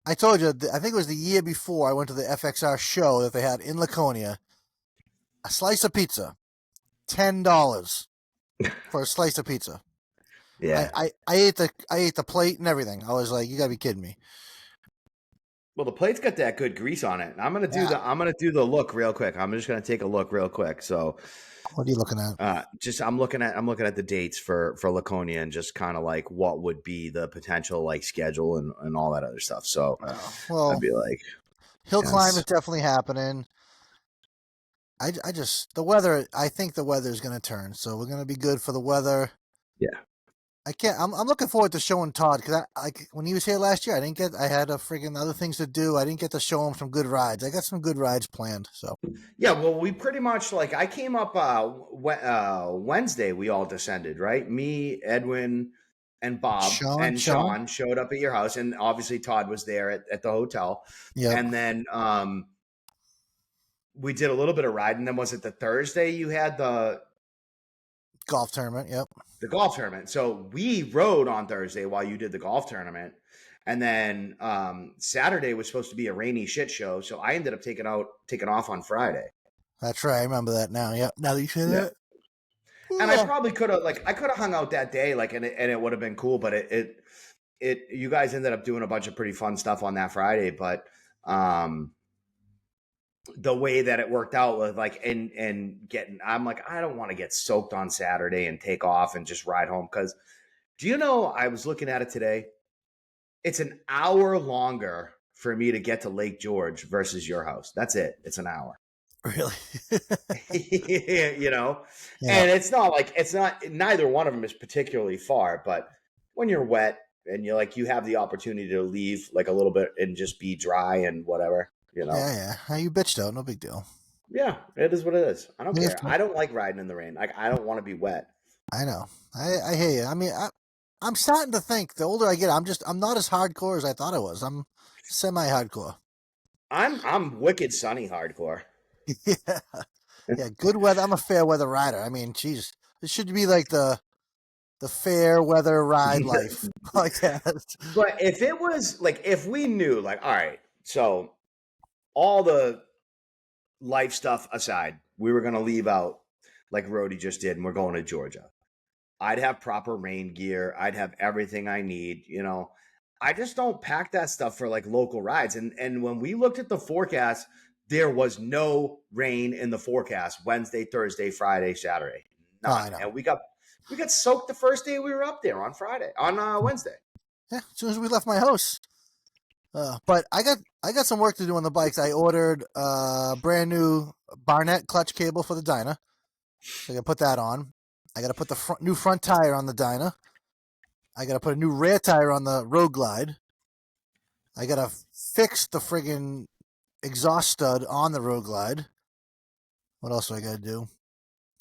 I told you, I think it was the year before I went to the FXR show that they had in Laconia. A slice of pizza, $10 for a slice of pizza. Yeah, I ate the plate and everything. I was like, you gotta be kidding me. Well, the plate's got that good grease on it. I'm gonna do the look real quick. I'm just gonna take a look real quick. So, what are you looking at? I'm looking at the dates for Laconia and just kind of like what would be the potential like schedule and all that other stuff. So, well, I'd be like, hill climb is definitely happening. I just the weather. I think the weather is going to turn, so we're going to be good for the weather. Yeah. I can't. I'm looking forward to showing Todd because I like when he was here last year. I had a freaking other things to do. I didn't get to show him some good rides. I got some good rides planned. So Yeah, well, we pretty much like I came up Wednesday. We all descended, right? Me, Edwin, and Bob and Sean, Sean showed up at your house, and obviously Todd was there at the hotel. yep, And then we did a little bit of riding. And then was it the Thursday you had golf tournament, yep. the golf tournament? So we rode on Thursday while you did the golf tournament. And then Saturday was supposed to be a rainy shit show, so I ended up taking off on Friday. That's right. I remember that now. Yep. Now that you say that, And I probably could have hung out that day, and it would have been cool, but it you guys ended up doing a bunch of pretty fun stuff on that Friday, but the way that it worked out was and getting, I'm like, I don't want to get soaked on Saturday and take off and just ride home, because do you know, I was looking at it today, it's an hour longer for me to get to Lake George versus your house. That's it. It's an hour. really. You know, Yeah. and it's not neither one of them is particularly far, but when you're wet and you have the opportunity to leave like a little bit and just be dry and whatever, Yeah. How you bitched out? No big deal. Yeah, it is what it is. I don't Yeah, care. I don't like riding in the rain. Like, I don't want to be wet. I know. I hear you. I mean, I'm starting to think the older I get, I'm not as hardcore as I thought I was. I'm semi-hardcore. I'm wicked sunny hardcore. Yeah. Yeah, good weather. I'm a fair weather rider. I mean, geez, it should be like the fair weather ride life podcast. But if it was if we knew all right, so all the life stuff aside, we were going to leave out like Rody just did, and we're going to Georgia. I'd have proper rain gear. I'd have everything I need. I just don't pack that stuff for local rides. And when we looked at the forecast, there was no rain in the forecast Wednesday, Thursday, Friday, Saturday. None. I know. And we got soaked the first day we were up there on Wednesday. Yeah, as soon as we left my house. But I got some work to do on the bikes. I ordered a brand new Barnett clutch cable for the Dyna. So I got to put that on. I got to put the new front tire on the Dyna. I got to put a new rear tire on the Road Glide. I got to fix the friggin' exhaust stud on the Road Glide. What else do I got to do?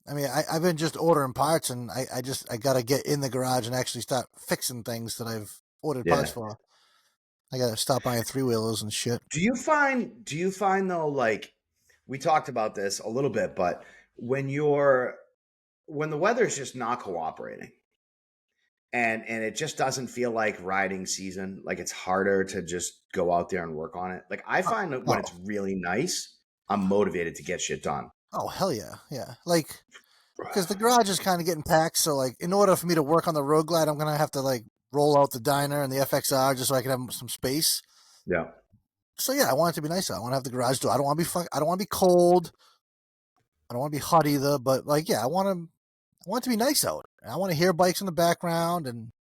I mean, I've been just ordering parts, and I got to get in the garage and actually start fixing things that I've ordered parts for. I got to stop buying 3-wheelers and shit. Do you find though, we talked about this a little bit, but when the weather's just not cooperating and it just doesn't feel like riding season, it's harder to just go out there and work on it. I find that when it's really nice, I'm motivated to get shit done. Oh, hell yeah. Yeah. Because the garage is kind of getting packed. So, in order for me to work on the Road Glide, I'm going to have to, roll out the Dyna and the FXR just so I can have some space. Yeah. So, yeah, I want it to be nice. I want to have the garage door. I don't want to be cold. I don't want to be hot either. But, yeah, I want it to be nice out. I want to hear bikes in the background and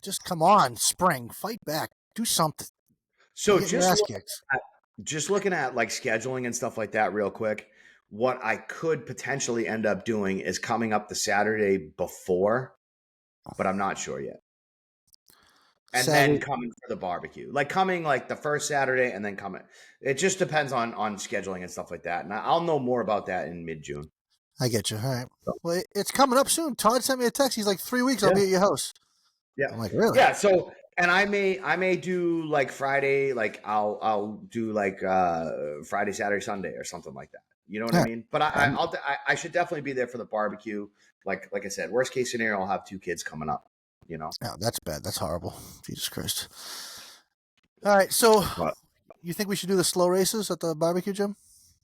just come on, spring, fight back, do something. So just looking at scheduling and stuff like that real quick, what I could potentially end up doing is coming up the Saturday before, but I'm not sure yet. And then coming for the barbecue, coming the first Saturday and then coming. It just depends on scheduling and stuff like that. And I'll know more about that in mid-June. I get you. All right. Well, it's coming up soon. Todd sent me a text. He's 3 weeks. I'll be at your house. Yeah. I'm really? Yeah. So, and I may do Friday, I'll do Friday, Saturday, Sunday or something like that. You know what I mean? But I should definitely be there for the barbecue. Like I said, worst case scenario, I'll have 2 kids coming up. No, that's bad. That's horrible. Jesus Christ. All right. So, you think we should do the slow races at the barbecue, Jim?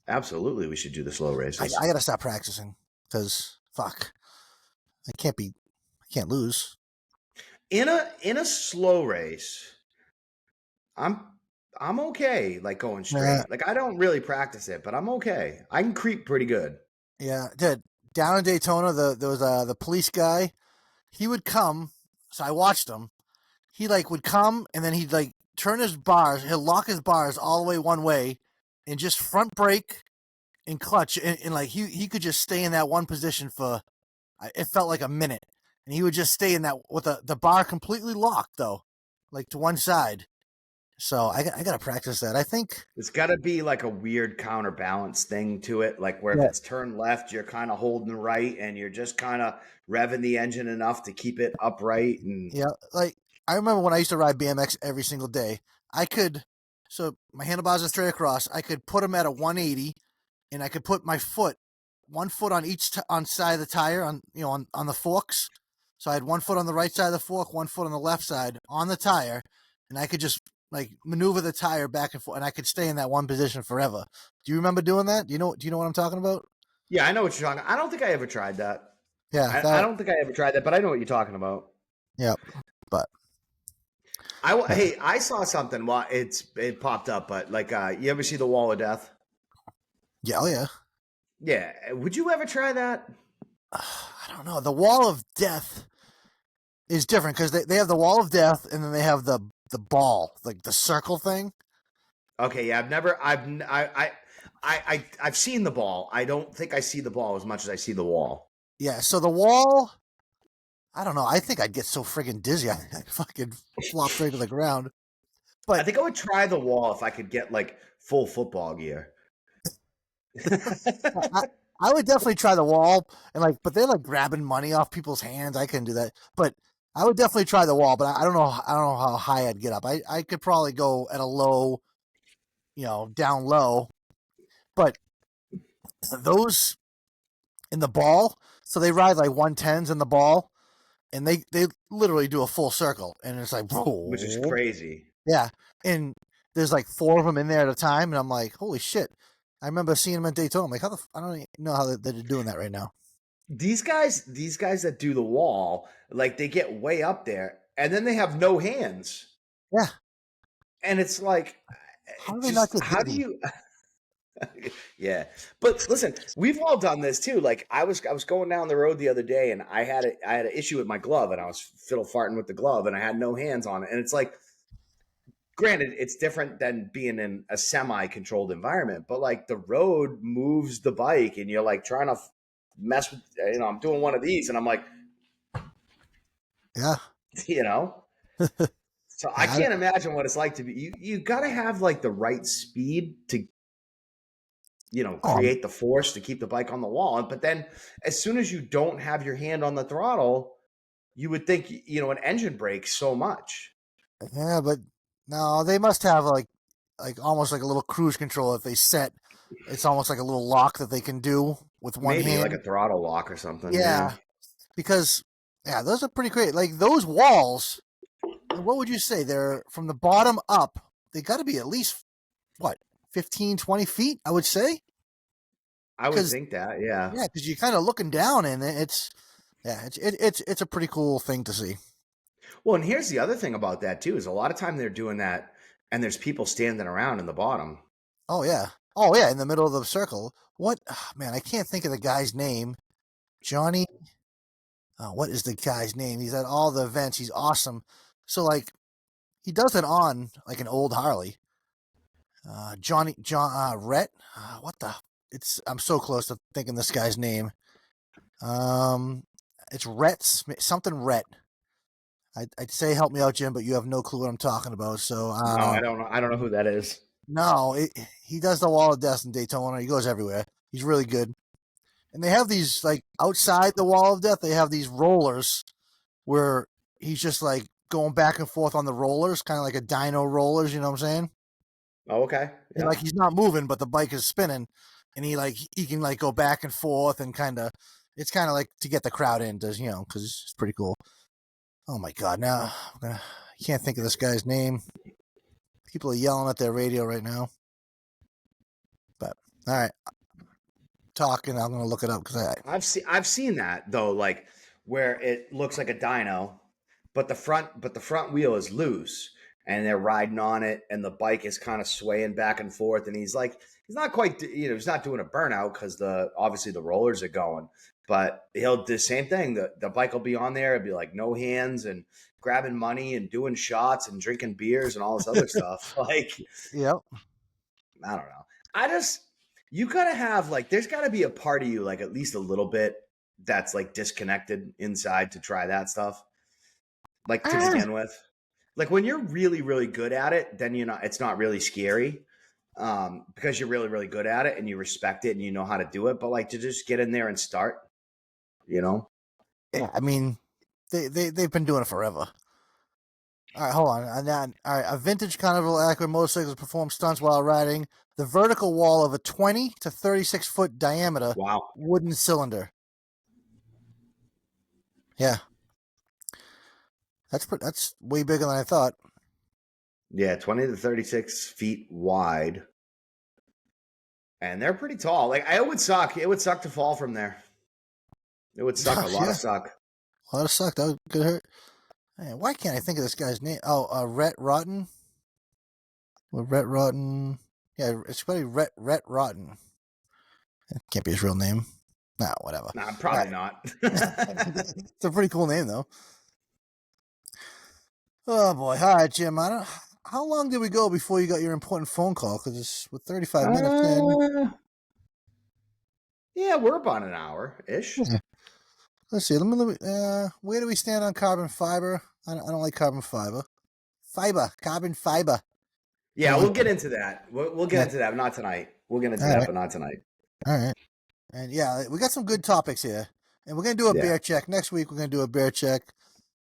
Absolutely, we should do the slow races. I got to stop practicing because fuck, I can't lose. In a slow race, I'm okay. Going straight. I don't really practice it, but I'm okay. I can creep pretty good. Yeah, dude. Down in Daytona, there was the police guy. He would come, so I watched him. He would come and then he'd turn his bars. He'll lock his bars all the way one way, and just front brake in clutch, and like he could just stay in that one position for it felt like a minute, and he would just stay in that with the bar completely locked though, like to one side. So I got to practice that. I think It's got to be like a weird counterbalance thing to it, like where if yeah, it's turned left, you're kind of holding right, and you're just kind of revving the engine enough to keep it upright. And yeah. Like I remember when I used to ride BMX every single day. I could so my handlebars are straight across. I could put them at a 180, and I could put my foot, one foot on each on side of the tire on on the forks. So I had one foot on the right side of the fork, one foot on the left side on the tire, and I could just like maneuver the tire back and forth, and I could stay in that one position forever. Do you remember doing that? Do you know what I'm talking about? yeah, I know what you're talking. I don't think I ever tried that. Yeah, I that don't think I ever tried that, but I know what you're talking about. yeah, but Hey, I saw something while it popped up, but like, you ever see the Wall of Death? yeah, oh yeah. Yeah, would you ever try that? I don't know. The wall of death is different because they have the wall of death, and then they have the ball, like the circle thing. Okay, yeah, I've never, I've seen the ball. I don't think I see the ball as much as I see the wall. Yeah, so the wall, I don't know. I think I'd get so friggin' dizzy. I'd fucking flop straight to the ground. I But think I would try the wall if I could get like full football gear. I, I would definitely try the wall, and like, but they're like grabbing money off people's hands. I couldn't do that. But I would definitely try the wall. But I don't know. I don't know how high I'd get up. I could probably go at a low, down low. But those in the ball, so they ride like 110s in the ball, and they literally do a full circle, and it's like, Which is whoa, crazy. yeah. And there's like four of them in there at a time, and I'm like, holy shit. I remember seeing them at Daytona. I'm like, I don't even know how they're doing that right now. These guys that do the wall, like they get way up there and then they have no hands. Yeah. And it's like, How do they not just get how do dizzy? you yeah. But listen, we've all done this too. Like I was going down the road the other day and I had an issue with my glove and I was fiddle farting with the glove and I had no hands on it. And it's like, granted, it's different than being in a semi-controlled environment, but like the road moves the bike and you're like trying to mess with, I'm doing one of these and I'm like, Yeah. you know, so I Yeah. can't imagine what it's like to be, you got to have like the right speed to, Oh, create the force to keep the bike on the wall. But then as soon as you don't have your hand on the throttle, you would think, an engine brakes so much. yeah, but no, they must have like almost like a little cruise control if they set. It's almost like a little lock that they can do with one Maybe like a hand. throttle lock or something. Yeah. Yeah, because yeah, those are pretty great. Like those walls. What would you say? They're from the bottom up. They got to be at least what 15, 20 feet. I would say I would because think that. Yeah. yeah, because you're kind of looking down and it's yeah, it's a pretty cool thing to see. Well, and here's the other thing about that too is a lot of time they're doing that and there's people standing around in the bottom. Oh yeah. Oh yeah, in the middle of the circle. What man, I can't think of the guy's name. Johnny. What is the guy's name? He's at all the events. He's awesome. So like he does it on like an old Harley. John Rhett. What the? It's I'm so close to thinking this guy's name. Um, it's Rhett something Rhett. I'd say help me out, Jim, but you have no clue what I'm talking about. So No, I don't know. I don't know who that is. no, he does the Wall of Death in Daytona. He goes everywhere. He's really good. And they have these like outside the Wall of Death. They have these rollers where he's just like going back and forth on the rollers, kind of like a dyno rollers. You know what I'm saying? Oh, okay. And Yeah. like he's not moving, but the bike is spinning, and he can like go back and forth and kind of. It's kind of like to get the crowd in, does because it's pretty cool. Oh my god! Now I can't think of this guy's name. People are yelling at their radio right now. But all right, talking. I'm gonna look it up because I've seen that though, like where it looks like a dyno, but the front wheel is loose and they're riding on it and the bike is kind of swaying back and forth and he's not quite he's not doing a burnout because obviously the rollers are going, but he'll do the same thing. The bike will be on there, it'll be like no hands and grabbing money and doing shots and drinking beers and all this other stuff. Like yep. I don't know. I just you gotta have like, there's gotta be a part of you, like at least a little bit, that's like disconnected inside to try that stuff. Like to Ah, begin with, like when you're really, really good at it, then it's not really scary, because you're really, really good at it and you respect it and you know how to do it. But like to just get in there and start, you know. yeah, I mean, they've been doing it forever. All right, hold on. And then, all right, a vintage Carnival Acura motorcycle perform stunts while riding the vertical wall of a 20 to 36-foot diameter Wow. wooden cylinder. Yeah, that's way bigger than I thought. Yeah, 20 to 36 feet wide. And they're pretty tall. Like it would suck. It would suck to fall from there. It would suck a lot Yeah, of suck. a lot of suck. That could hurt. Man, why can't I think of this guy's name? Oh, Rhett Rotten. Well, Rhett Rotten. Yeah, it's probably Rhett Rotten. It can't be his real name. Nah, whatever. Nah, All probably right. not. It's a pretty cool name, though. Oh boy! All right, Jim. I don't. How long did we go before you got your important phone call? Because we're 35 minutes in. Yeah, we're about an hour ish. Yeah. Let's see. Where do we stand on carbon fiber? I don't like carbon fiber. Carbon fiber. Yeah, we'll get into that. We'll get Yeah. into that, but not tonight. We'll get into All that, right. but not tonight. All right. And yeah, we got some good topics here. And we're going to do a Yeah. bear check. Next week, we're going to do a bear check.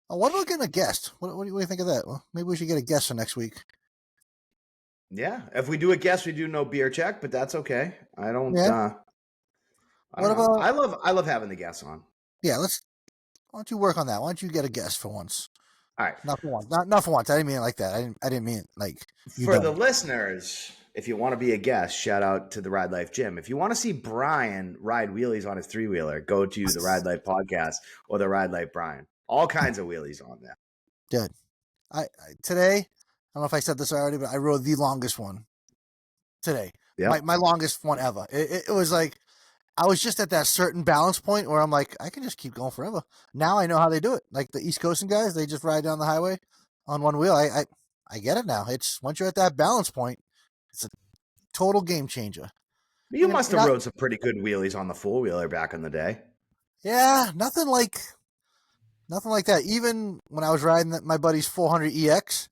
Oh, what about getting a guest? What do you think of that? Well, maybe we should get a guest for next week. Yeah. If we do a guess, we do no beer check, but that's okay. I don't Yeah. I What don't know. about? I love having the guests on. Yeah, why don't you work on that? Why don't you get a guest for once? All right. Not for once. Not for once. I didn't mean it like that. I didn't mean it like you For the don't. listeners, if you want to be a guest, shout out to the Ride Life Gym. If you want to see Brian ride wheelies on his 3-wheeler, go to the Ride Life podcast or the Ride Life Brian. All kinds of wheelies on there. Dude, today, I don't know if I said this already, but I rode the longest one today. Yeah. My longest one ever. It was like I was just at that certain balance point where I'm like, I can just keep going forever. Now I know how they do it. Like the East Coasting guys, they just ride down the highway on one wheel. I get it now. It's once you're at that balance point, it's a total game changer. You must have rode some pretty good wheelies on the 4-wheeler back in the day. Yeah, nothing like that. Even when I was riding my buddy's 400 EX,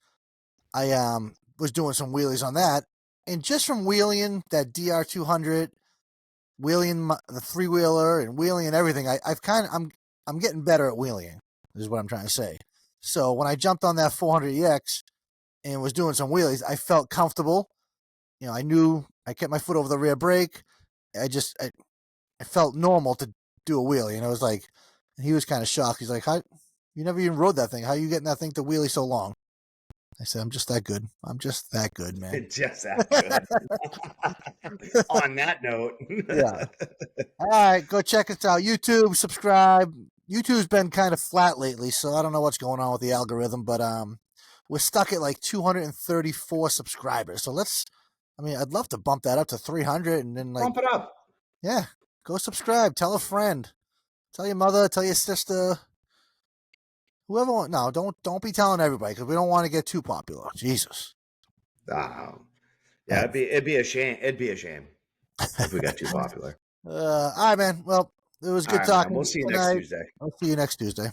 I was doing some wheelies on that, and just from wheeling that DR 200, wheeling the 3-wheeler and wheeling and everything, I'm getting better at wheeling. Is what I'm trying to say. So when I jumped on that 400 EX and was doing some wheelies, I felt comfortable. You know, I knew I kept my foot over the rear brake. I felt normal to do a wheelie, and I was like, and he was kind of shocked. He's like, "How you never even rode that thing? How are you getting that thing to wheelie so long?" I said, "I'm just that good. I'm just that good, man." Just that good. On that note. Yeah. All right, go check us out. YouTube, subscribe. YouTube's been kind of flat lately, so I don't know what's going on with the algorithm, but we're stuck at like 234 subscribers. So I'd love to bump that up to 300 and then Bump it up. yeah, go subscribe. Tell a friend. Tell your mother, tell your sister. Whoever wants. No, don't be telling everybody because we don't want to get too popular. Jesus. Yeah, it'd be a shame. It'd be a shame if we got too popular. All right, man. Well, it was good talking. Man. We'll see you next Tuesday. I'll see you next Tuesday.